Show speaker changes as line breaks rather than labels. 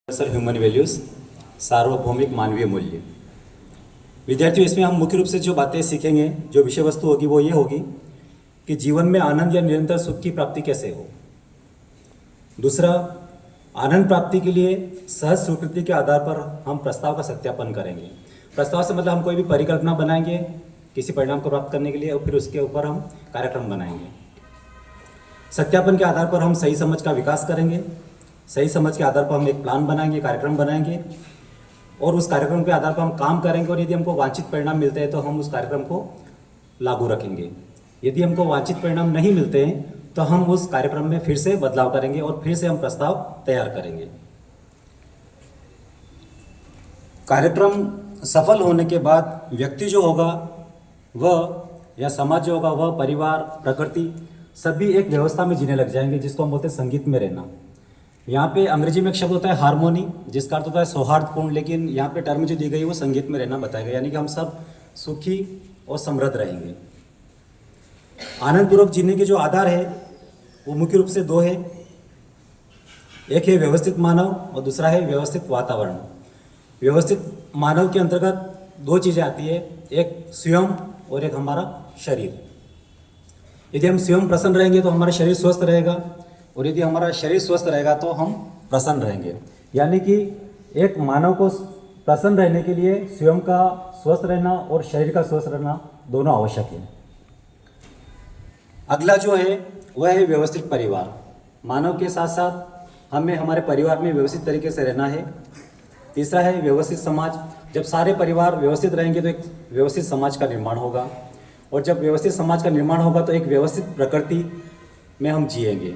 Sir human values सार्वभौमिक मानवीय मूल्य। विद्यार्थियों, इसमें हम मुख्य रूप से जो बातें सीखेंगे, जो विषय वस्तु होगी वो ये होगी कि जीवन में आनंद या निरंतर सुख की प्राप्ति कैसे हो। दूसरा, आनंद प्राप्ति के लिए सहज स्वीकृति के आधार पर हम प्रस्ताव का सत्यापन करेंगे। प्रस्ताव से मतलब हम कोई भी परिकल्पना बनाएंगे किसी परिणाम को प्राप्त करने के लिए और फिर उसके ऊपर हम कार्यक्रम बनाएंगे। सत्यापन के आधार पर हम सही समझ का विकास करेंगे। सही समझ के आधार पर हम एक प्लान बनाएंगे, कार्यक्रम बनाएंगे और उस कार्यक्रम के आधार पर हम काम करेंगे और यदि हमको वांछित परिणाम मिलते हैं तो हम उस कार्यक्रम को लागू रखेंगे। यदि हमको वांछित परिणाम नहीं मिलते हैं तो हम उस कार्यक्रम में फिर से बदलाव करेंगे और फिर से हम प्रस्ताव तैयार करेंगे। कार्यक्रम सफल होने के बाद व्यक्ति जो होगा वह या समाज जो होगा वह परिवार, प्रकृति सभी एक व्यवस्था में जीने लग जाएंगे, जिसको हम बोलते हैं संगीत में रहना। यहाँ पे अंग्रेजी में एक शब्द होता है हार्मोनी, जिसका अर्थ होता है सौहार्दपूर्ण, लेकिन यहाँ पे टर्म जो दी गई वो संगीत में रहना बताया गया, यानी कि हम सब सुखी और समृद्ध रहेंगे। आनंदपूर्वक जीने के जो आधार है वो मुख्य रूप से दो है। एक है व्यवस्थित मानव और दूसरा है व्यवस्थित वातावरण। व्यवस्थित मानव के अंतर्गत दो चीज़ें आती है, एक स्वयं और एक हमारा शरीर। यदि हम स्वयं प्रसन्न रहेंगे तो हमारा शरीर स्वस्थ रहेगा और यदि हमारा शरीर स्वस्थ रहेगा तो हम प्रसन्न रहेंगे। यानी कि एक मानव को प्रसन्न रहने के लिए स्वयं का स्वस्थ रहना और शरीर का स्वस्थ रहना दोनों आवश्यक है। अगला जो है वह है व्यवस्थित परिवार। मानव के साथ साथ हमें हमारे परिवार में व्यवस्थित तरीके से रहना है। तीसरा है व्यवस्थित समाज। जब सारे परिवार व्यवस्थित रहेंगे तो एक व्यवस्थित समाज का निर्माण होगा और जब व्यवस्थित समाज का निर्माण होगा तो एक व्यवस्थित प्रकृति में हम जिएंगे।